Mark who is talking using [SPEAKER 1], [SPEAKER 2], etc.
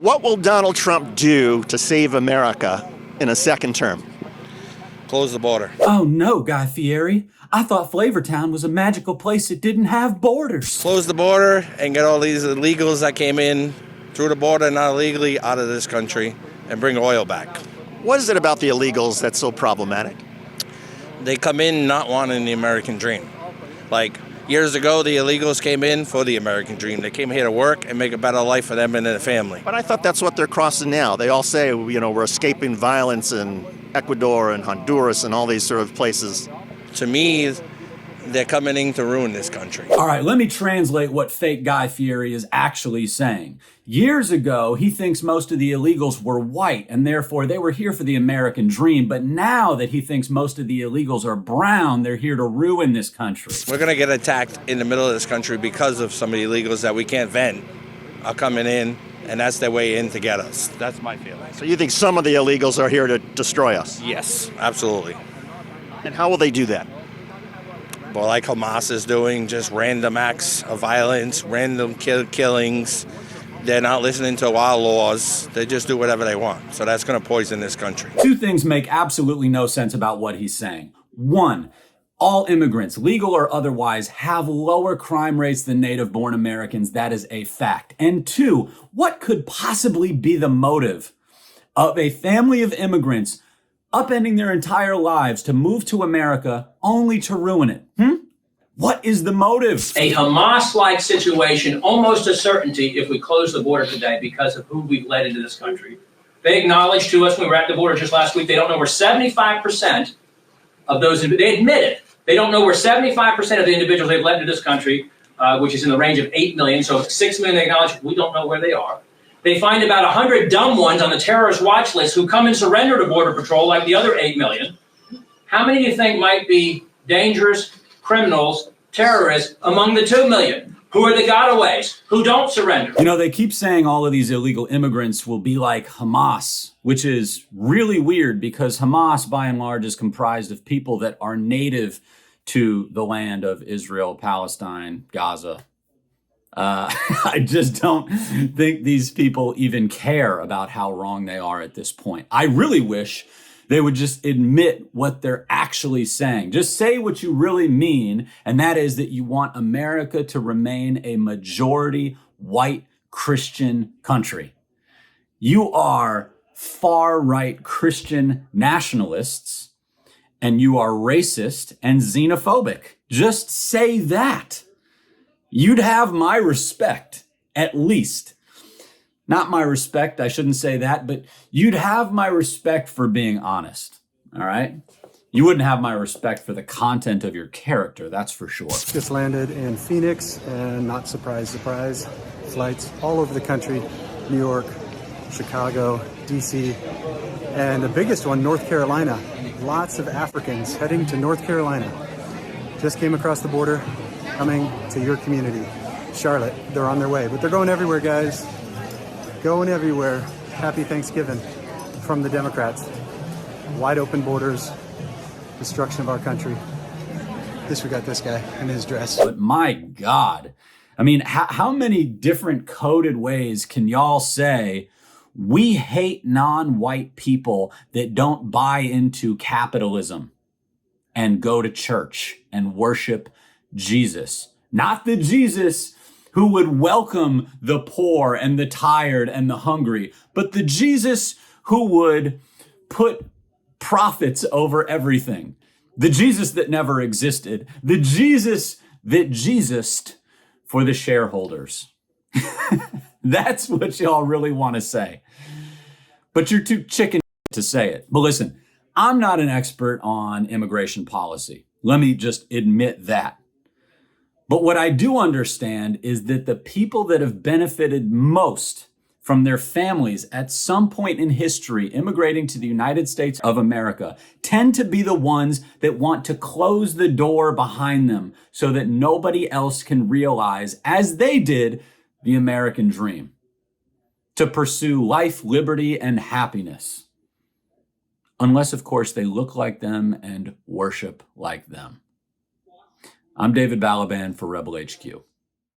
[SPEAKER 1] What will Donald Trump do to save America in a second term?
[SPEAKER 2] Close the border.
[SPEAKER 3] Oh no, Guy Fieri. I thought Flavortown was a magical place that didn't have borders.
[SPEAKER 2] Close the border and get all these illegals that came in through the border, not illegally, out of this country and bring oil back.
[SPEAKER 1] What is it about the illegals that's so problematic?
[SPEAKER 2] They come in not wanting the American dream. Like years ago, the illegals came in for the American dream. They came here to work and make a better life for them and their family.
[SPEAKER 1] But I thought that's what they're crossing now. They all say, we're escaping violence in Ecuador and Honduras and all these sort of places.
[SPEAKER 2] To me, they're coming in to ruin this country.
[SPEAKER 3] All right, let me translate what fake Guy Fieri is actually saying. Years ago, he thinks most of the illegals were white and therefore they were here for the American dream. But now that he thinks most of the illegals are brown, they're here to ruin this country.
[SPEAKER 2] We're going to get attacked in the middle of this country because of some of the illegals that we can't vent are coming in, and that's their way in to get us. That's my feeling.
[SPEAKER 1] So you think some of the illegals are here to destroy us?
[SPEAKER 2] Yes, absolutely.
[SPEAKER 1] And how will they do that?
[SPEAKER 2] Well, like Hamas is doing, just random acts of violence, random killings. They're not listening to our laws. They just do whatever they want. So that's going to poison this country.
[SPEAKER 3] Two things make absolutely no sense about what he's saying. One, all immigrants, legal or otherwise, have lower crime rates than native-born Americans. That is a fact. And two, what could possibly be the motive of a family of immigrants upending their entire lives to move to America only to ruin it? What is the motive?
[SPEAKER 4] A Hamas-like situation, almost a certainty if we close the border today because of who we've let into this country. They acknowledged to us when we were at the border just last week, they don't know where 75% of those, they admit it, they don't know where 75% of the individuals they've let into this country, which is in the range of 8 million, so 6 million they acknowledge, we don't know where they are. They find about 100 dumb ones on the terrorist watch list who come and surrender to Border Patrol like the other 8 million. How many do you think might be dangerous criminals, terrorists among the 2 million? Who are the gotaways? Who don't surrender?
[SPEAKER 3] You know, they keep saying all of these illegal immigrants will be like Hamas, which is really weird because Hamas, by and large, is comprised of people that are native to the land of Israel, Palestine, Gaza. I just don't think these people even care about how wrong they are at this point. I really wish they would just admit what they're actually saying. Just say what you really mean, and that is that you want America to remain a majority white Christian country. You are far-right Christian nationalists, and you are racist and xenophobic. Just say that. You'd have my respect, at least. Not my respect, I shouldn't say that, but you'd have my respect for being honest, all right? You wouldn't have my respect for the content of your character, that's for sure.
[SPEAKER 5] Just landed in Phoenix, and not surprise, flights all over the country, New York, Chicago, DC, and the biggest one, North Carolina. Lots of Africans heading to North Carolina. Just came across the border, coming to your community, Charlotte. They're on their way, but they're going everywhere, guys. Going everywhere. Happy Thanksgiving from the Democrats. Wide open borders, destruction of our country. Disregard this guy in his dress.
[SPEAKER 3] But my God, I mean, how many different coded ways can y'all say we hate non-white people that don't buy into capitalism and go to church and worship Jesus? Not the Jesus who would welcome the poor and the tired and the hungry, but the Jesus who would put profits over everything. The Jesus that never existed. The Jesus that Jesused for the shareholders. That's what y'all really want to say. But you're too chicken to say it. But listen, I'm not an expert on immigration policy. Let me just admit that. But what I do understand is that the people that have benefited most from their families at some point in history immigrating to the United States of America tend to be the ones that want to close the door behind them so that nobody else can realize, as they did, the American dream. To pursue life, liberty, and happiness. Unless, of course, they look like them and worship like them. I'm David Balaban for Rebel HQ.